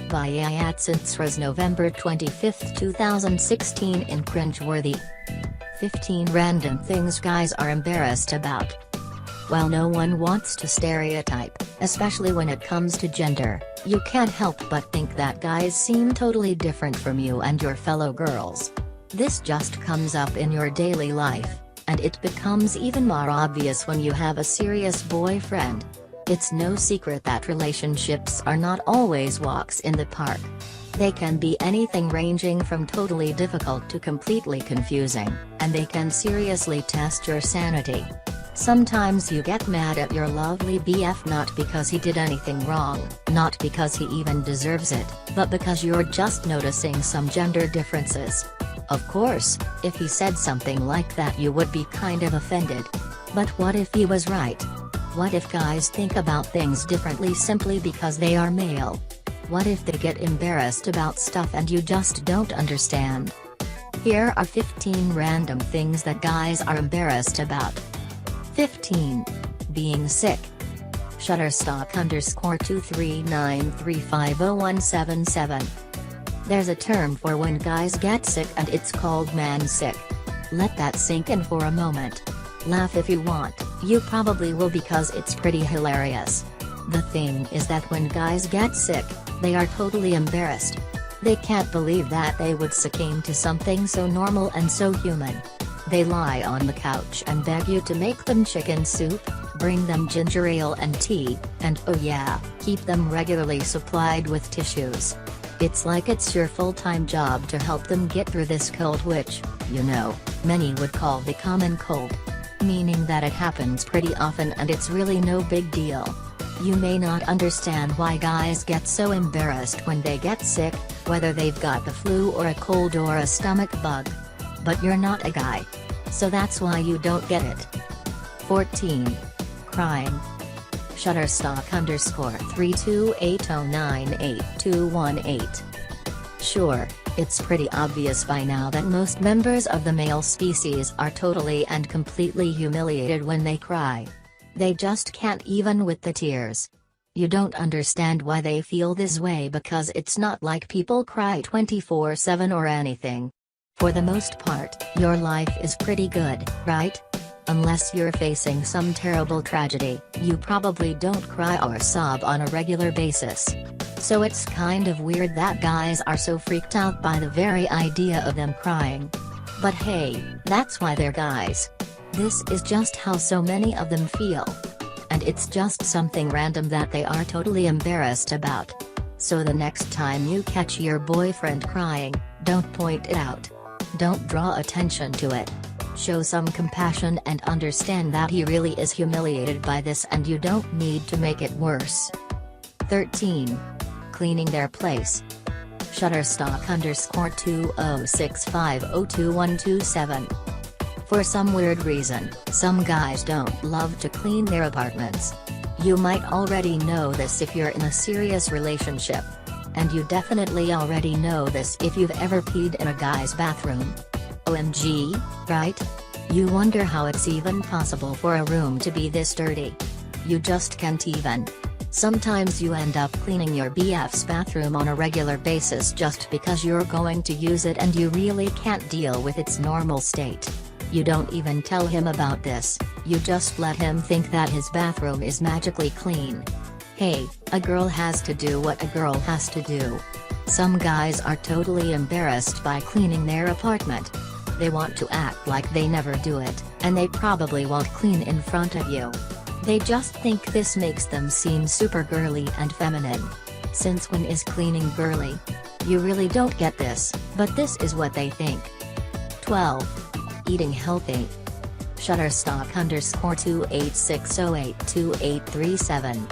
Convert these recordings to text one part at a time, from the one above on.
by IELTS November 25, 2016 in Cringeworthy. 15 Random Things Guys Are Embarrassed About. While no one wants to stereotype, especially when it comes to gender, you can't help but think that guys seem totally different from you and your fellow girls. This just comes up in your daily life, and it becomes even more obvious when you have a serious boyfriend. It's no secret that relationships are not always walks in the park. They can be anything ranging from totally difficult to completely confusing, and they can seriously test your sanity. Sometimes you get mad at your lovely BF not because he did anything wrong, not because he even deserves it, but because you're just noticing some gender differences. Of course, if he said something like that you would be kind of offended. But what if he was right? What if guys think about things differently simply because they are male? What if they get embarrassed about stuff and you just don't understand? Here are 15 random things that guys are embarrassed about. 15. Being sick. Shutterstock_239350177. There's a term for when guys get sick and it's called man sick. Let that sink in for a moment. Laugh if you want, you probably will because it's pretty hilarious. The thing is that when guys get sick, they are totally embarrassed. They can't believe that they would succumb to something so normal and so human. They lie on the couch and beg you to make them chicken soup, bring them ginger ale and tea, and oh yeah, keep them regularly supplied with tissues. It's like it's your full-time job to help them get through this cold which, you know, many would call the common cold. Meaning that it happens pretty often and it's really no big deal. You may not understand why guys get so embarrassed when they get sick, whether they've got the flu or a cold or a stomach bug. But you're not a guy. So that's why you don't get it. 14. Crying. Shutterstock_328098218. Sure, it's pretty obvious by now that most members of the male species are totally and completely humiliated when they cry. They just can't even with the tears. You don't understand why they feel this way because it's not like people cry 24/7 or anything. For the most part, your life is pretty good, right? Unless you're facing some terrible tragedy, you probably don't cry or sob on a regular basis. So it's kind of weird that guys are so freaked out by the very idea of them crying. But hey, that's why they're guys. This is just how so many of them feel. And it's just something random that they are totally embarrassed about. So the next time you catch your boyfriend crying, don't point it out. Don't draw attention to it. Show some compassion and understand that he really is humiliated by this and you don't need to make it worse. 13. Cleaning their place. Shutterstock_2065022127. For some weird reason, some guys don't love to clean their apartments. You might already know this if you're in a serious relationship. And you definitely already know this if you've ever peed in a guy's bathroom. OMG, right? You wonder how it's even possible for a room to be this dirty. You just can't even. Sometimes you end up cleaning your BF's bathroom on a regular basis just because you're going to use it and you really can't deal with its normal state. You don't even tell him about this, you just let him think that his bathroom is magically clean. Hey, a girl has to do what a girl has to do. Some guys are totally embarrassed by cleaning their apartment. They want to act like they never do it, and they probably won't clean in front of you. They just think this makes them seem super girly and feminine. Since when is cleaning girly? You really don't get this, but this is what they think. 12. Eating healthy. Shutterstock_286082837.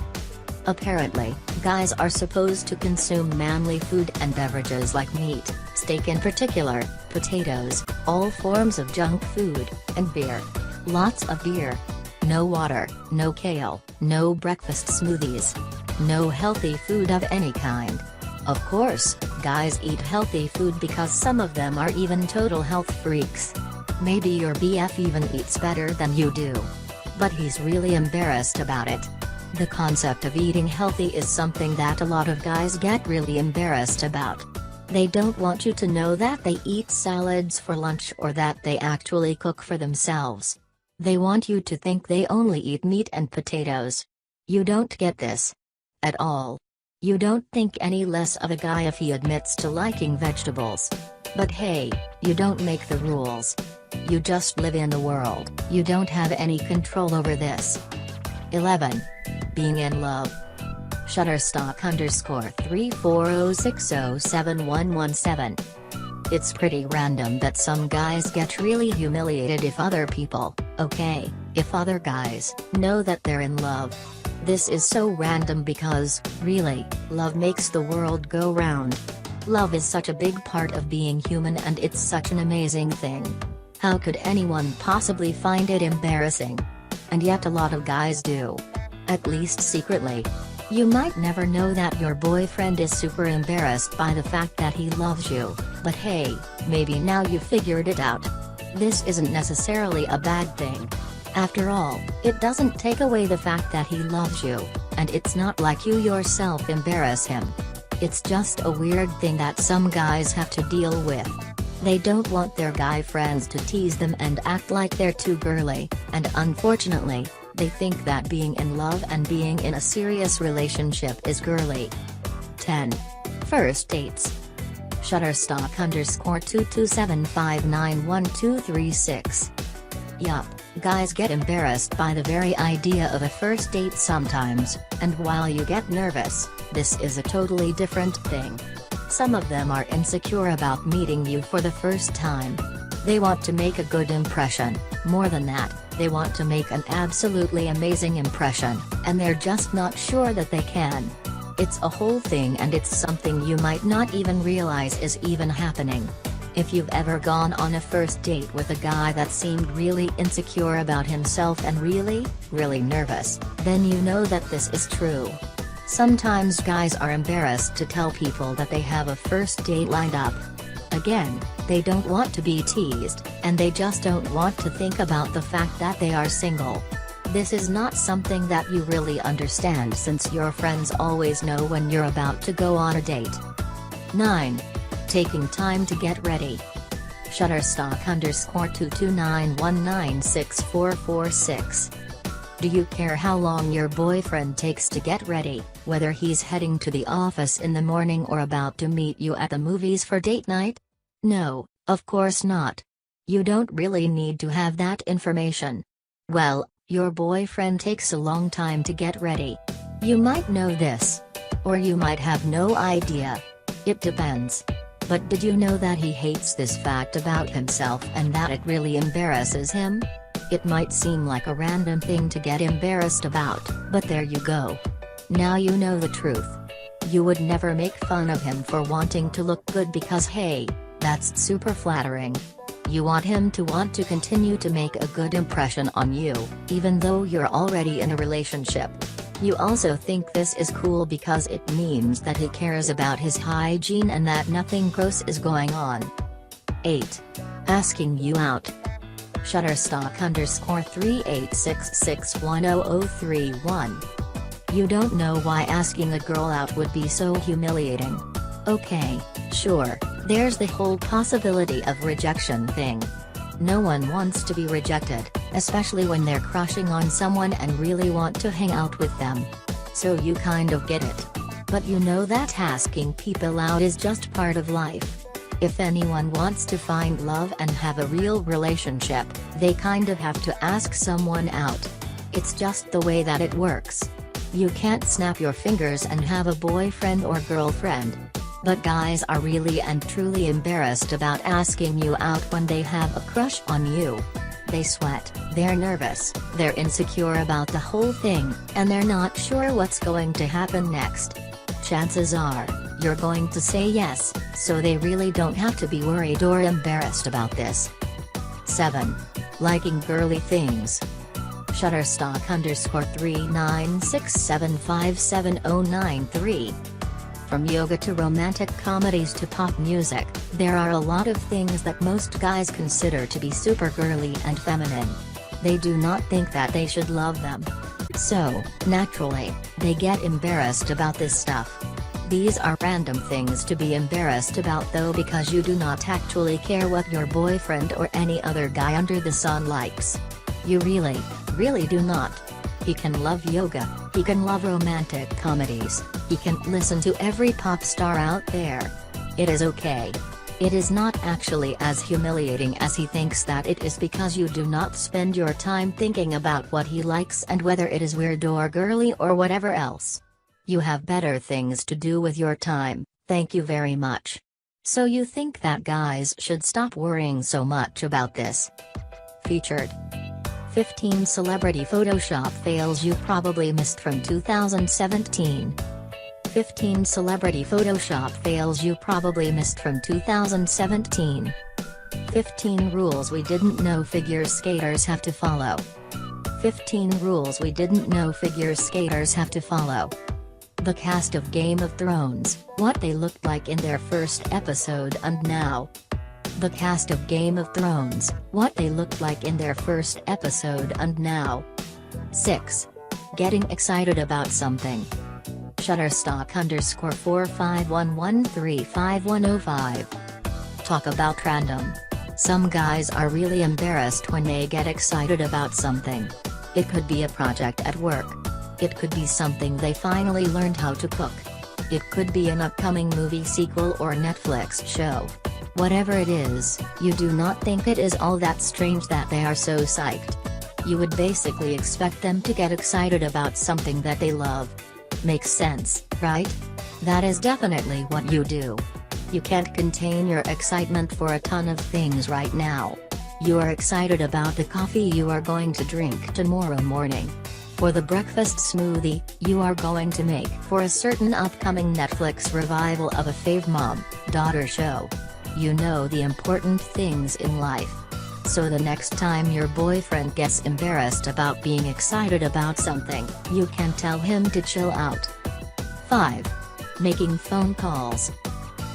Apparently, guys are supposed to consume manly food and beverages like meat, steak in particular, potatoes, all forms of junk food, and beer. Lots of beer. No water, no kale, no breakfast smoothies. No healthy food of any kind. Of course, guys eat healthy food because some of them are even total health freaks. Maybe your BF even eats better than you do. But he's really embarrassed about it. The concept of eating healthy is something that a lot of guys get really embarrassed about. They don't want you to know that they eat salads for lunch or that they actually cook for themselves. They want you to think they only eat meat and potatoes. You don't get this at all. You don't think any less of a guy if he admits to liking vegetables. But hey, you don't make the rules. You just live in the world. You don't have any control over this. 11. Being in love. Shutterstock_34060717. It's pretty random that some guys get really humiliated if other people, if other guys, know that they're in love. This is so random because, really, love makes the world go round. Love is such a big part of being human and it's such an amazing thing. How could anyone possibly find it embarrassing? And yet a lot of guys do. At least secretly. You might never know that your boyfriend is super embarrassed by the fact that he loves you, but hey, maybe now you figured it out. This isn't necessarily a bad thing. After all, it doesn't take away the fact that he loves you, and it's not like you yourself embarrass him. It's just a weird thing that some guys have to deal with. They don't want their guy friends to tease them and act like they're too girly, and unfortunately, they think that being in love and being in a serious relationship is girly. 10. First dates. Shutterstock_227591236. Yup, guys get embarrassed by the very idea of a first date sometimes, and while you get nervous, this is a totally different thing. Some of them are insecure about meeting you for the first time. They want to make a good impression, more than that, they want to make an absolutely amazing impression, and they're just not sure that they can. It's a whole thing and it's something you might not even realize is even happening. If you've ever gone on a first date with a guy that seemed really insecure about himself and really nervous, then you know that this is true. Sometimes guys are embarrassed to tell people that they have a first date lined up. Again, they don't want to be teased, and they just don't want to think about the fact that they are single. This is not something that you really understand since your friends always know when you're about to go on a date. 9. Taking time to get ready. Shutterstock_229196446. Do you care how long your boyfriend takes to get ready, whether he's heading to the office in the morning or about to meet you at the movies for date night? No, of course not. You don't really need to have that information. Well, your boyfriend takes a long time to get ready. You might know this. Or you might have no idea. It depends. But did you know that he hates this fact about himself and that it really embarrasses him? It might seem like a random thing to get embarrassed about, but there you go. Now you know the truth. You would never make fun of him for wanting to look good because hey, that's super flattering. You want him to want to continue to make a good impression on you, even though you're already in a relationship. You also think this is cool because it means that he cares about his hygiene and that nothing gross is going on. 8. Asking you out. Shutterstock_3866100031. You don't know why asking a girl out would be so humiliating. Okay, sure, there's the whole possibility of rejection thing. No one wants to be rejected, especially when they're crushing on someone and really want to hang out with them. So you kind of get it. But you know that asking people out is just part of life. If anyone wants to find love and have a real relationship, they kind of have to ask someone out. It's just the way that it works. You can't snap your fingers and have a boyfriend or girlfriend. But guys are really and truly embarrassed about asking you out when they have a crush on you. They sweat, they're nervous, they're insecure about the whole thing, and they're not sure what's going to happen next. Chances are, you're going to say yes, so they really don't have to be worried or embarrassed about this. 7. Liking girly things. Shutterstock_396757093. From yoga to romantic comedies to pop music, there are a lot of things that most guys consider to be super girly and feminine. They do not think that they should love them. So, naturally, they get embarrassed about this stuff. These are random things to be embarrassed about though, because you do not actually care what your boyfriend or any other guy under the sun likes. You really do not. He can love yoga, he can love romantic comedies, he can listen to every pop star out there. It is okay. It is not actually as humiliating as he thinks that it is, because you do not spend your time thinking about what he likes and whether it is weird or girly or whatever else. You have better things to do with your time, thank you very much. So you think that guys should stop worrying so much about this. Featured. 15 celebrity Photoshop fails you probably missed from 2017. 15 celebrity Photoshop fails you probably missed from 2017. 15 rules we didn't know figure skaters have to follow. 15 rules we didn't know figure skaters have to follow. The cast of Game of Thrones, what they looked like in their first episode and now. The cast of Game of Thrones, what they looked like in their first episode and now. 6. Getting excited about something. Shutterstock_4511351005. Talk about random. Some guys are really embarrassed when they get excited about something. It could be a project at work. It could be something they finally learned how to cook. It could be an upcoming movie sequel or Netflix show. Whatever it is, you do not think it is all that strange that they are so psyched. You would basically expect them to get excited about something that they love. Makes sense, right? That is definitely what you do. You can't contain your excitement for a ton of things right now. You are excited about the coffee you are going to drink tomorrow morning. For the breakfast smoothie you are going to make. For a certain upcoming Netflix revival of a fave mom-daughter show. You know the important things in life. So the next time your boyfriend gets embarrassed about being excited about something, you can tell him to chill out. 5. Making phone calls.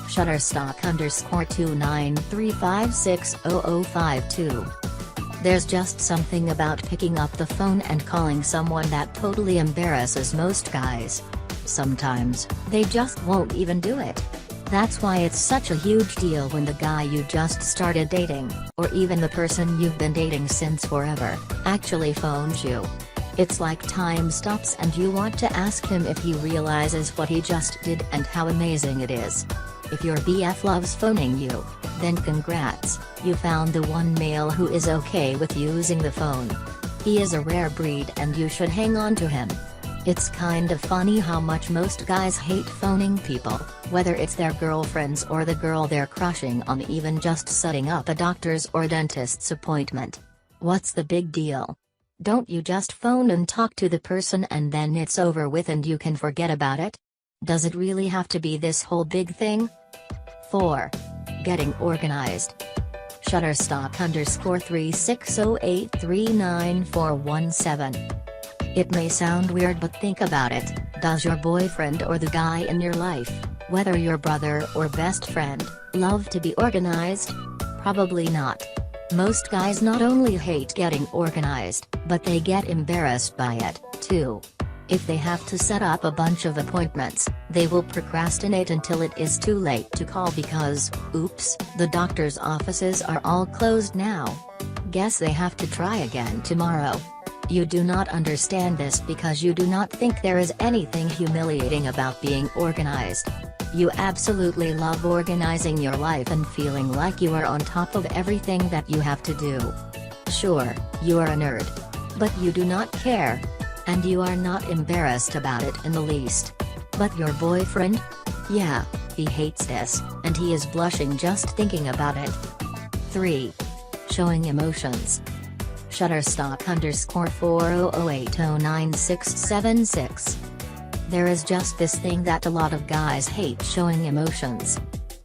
Shutterstock_2935600052. There's just something about picking up the phone and calling someone that totally embarrasses most guys. Sometimes, they just won't even do it. That's why it's such a huge deal when the guy you just started dating, or even the person you've been dating since forever, actually phones you. It's like time stops and you want to ask him if he realizes what he just did and how amazing it is. If your BF loves phoning you, then congrats, you found the one male who is okay with using the phone. He is a rare breed and you should hang on to him. It's kind of funny how much most guys hate phoning people, whether it's their girlfriends or the girl they're crushing on, even just setting up a doctor's or dentist's appointment. What's the big deal? Don't you just phone and talk to the person and then it's over with and you can forget about it? Does it really have to be this whole big thing? 4. Getting organized. Shutterstock_3608399417. It may sound weird, but think about it. Does your boyfriend or the guy in your life, whether your brother or best friend, love to be organized? Probably not. Most guys not only hate getting organized, but they get embarrassed by it, too. If they have to set up a bunch of appointments, they will procrastinate until it is too late to call because, oops, the doctor's offices are all closed now. Guess they have to try again tomorrow. You do not understand this because you do not think there is anything humiliating about being organized. You absolutely love organizing your life and feeling like you are on top of everything that you have to do. Sure, you are a nerd. But you do not care. And you are not embarrassed about it in the least. But your boyfriend? Yeah, he hates this, and he is blushing just thinking about it. 3. Showing emotions. Shutterstock_4008096676. There is just this thing that a lot of guys hate: showing emotions.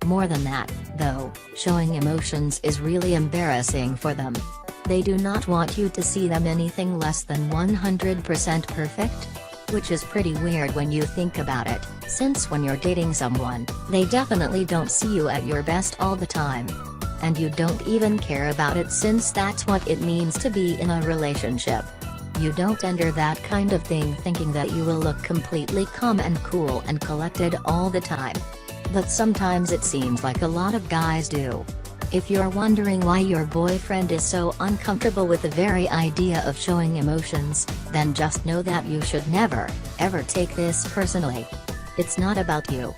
More than that, though, showing emotions is really embarrassing for them. They do not want you to see them anything less than 100% perfect? Which is pretty weird when you think about it, since when you're dating someone, they definitely don't see you at your best all the time. And you don't even care about it since that's what it means to be in a relationship. You don't enter that kind of thing thinking that you will look completely calm and cool and collected all the time. But sometimes it seems like a lot of guys do. If you're wondering why your boyfriend is so uncomfortable with the very idea of showing emotions, then just know that you should never, ever take this personally. It's not about you.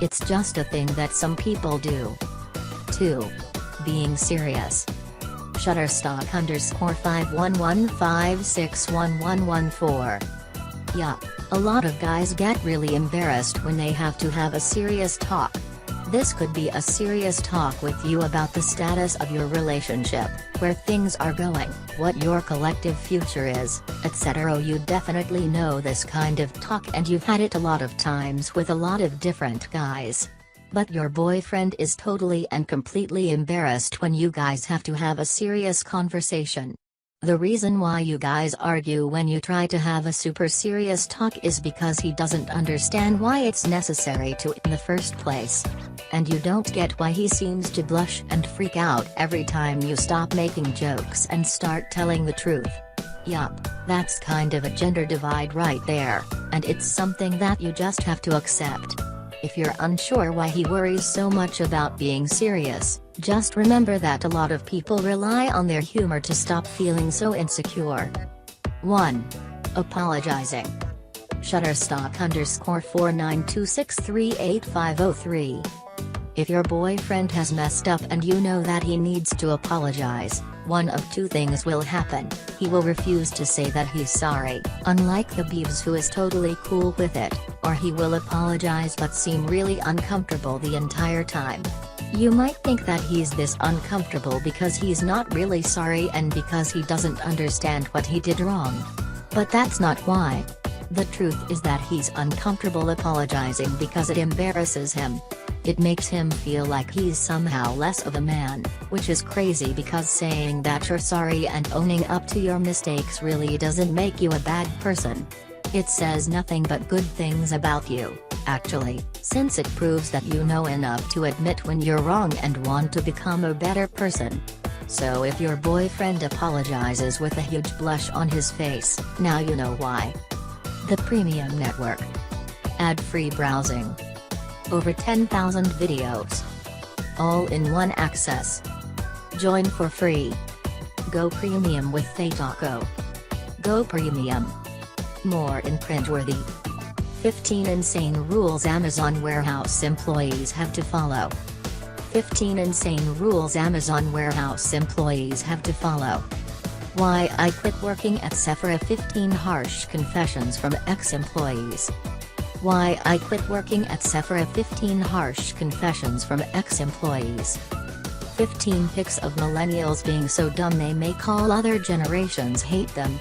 It's just a thing that some people do. 2. Being serious. Shutterstock_511561114. Yup, a lot of guys get really embarrassed when they have to have a serious talk. This could be a serious talk with you about the status of your relationship, where things are going, what your collective future is, etc. You definitely know this kind of talk and you've had it a lot of times with a lot of different guys. But your boyfriend is totally and completely embarrassed when you guys have to have a serious conversation. The reason why you guys argue when you try to have a super serious talk is because he doesn't understand why it's necessary to in the first place. And you don't get why he seems to blush and freak out every time you stop making jokes and start telling the truth. Yup, that's kind of a gender divide right there, and it's something that you just have to accept. If you're unsure why he worries so much about being serious, just remember that a lot of people rely on their humor to stop feeling so insecure. 1. Apologizing. Shutterstock_4926385503. If your boyfriend has messed up and you know that he needs to apologize, one of two things will happen: he will refuse to say that he's sorry, unlike the Beebs who is totally cool with it, or he will apologize but seem really uncomfortable the entire time. You might think that he's this uncomfortable because he's not really sorry and because he doesn't understand what he did wrong. But that's not why. The truth is that he's uncomfortable apologizing because it embarrasses him. It makes him feel like he's somehow less of a man, which is crazy because saying that you're sorry and owning up to your mistakes really doesn't make you a bad person. It says nothing but good things about you, actually, since it proves that you know enough to admit when you're wrong and want to become a better person. So if your boyfriend apologizes with a huge blush on his face, now you know why. The Premium Network. Ad-free browsing. Over 10,000 videos. All-in-one access. Join for free. Go Premium with Thetaco. Go Premium. More in cringeworthy. 15 insane rules Amazon warehouse employees have to follow. 15 insane rules Amazon warehouse employees have to follow. Why I quit working at Sephora. 15 harsh confessions from ex-employees. Why I quit working at Sephora. 15 harsh confessions from ex-employees. 15 pics of millennials being so dumb they may call other generations hate them.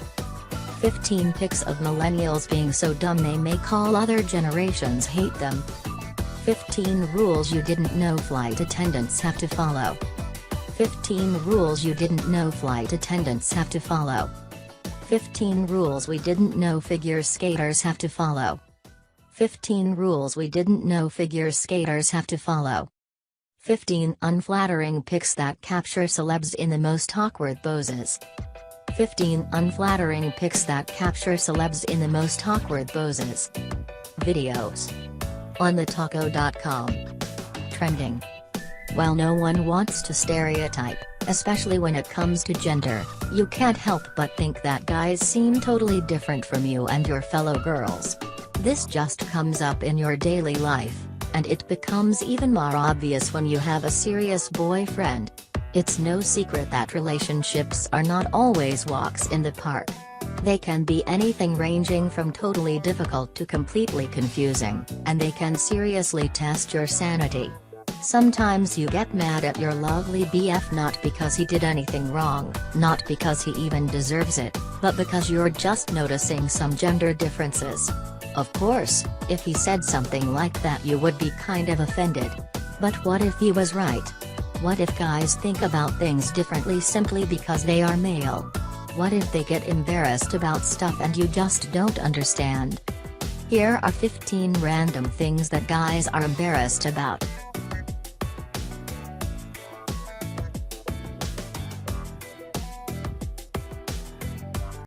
15 pics of millennials being so dumb they may call other generations hate them. 15 rules you didn't know flight attendants have to follow. 15 rules you didn't know flight attendants have to follow. 15 rules we didn't know figure skaters have to follow. 15 rules we didn't know figure skaters have to follow. 15 unflattering pics that capture celebs in the most awkward poses. 15 unflattering pics that capture celebs in the most awkward poses. Videos. On thetaco.com. Trending. While no one wants to stereotype, especially when it comes to gender, you can't help but think that guys seem totally different from you and your fellow girls. This just comes up in your daily life, and it becomes even more obvious when you have a serious boyfriend. It's no secret that relationships are not always walks in the park. They can be anything ranging from totally difficult to completely confusing, and they can seriously test your sanity. Sometimes you get mad at your lovely BF not because he did anything wrong, not because he even deserves it, but because you're just noticing some gender differences. Of course, if he said something like that you would be kind of offended. But what if he was right? What if guys think about things differently simply because they are male? What if they get embarrassed about stuff and you just don't understand? Here are 15 random things that guys are embarrassed about.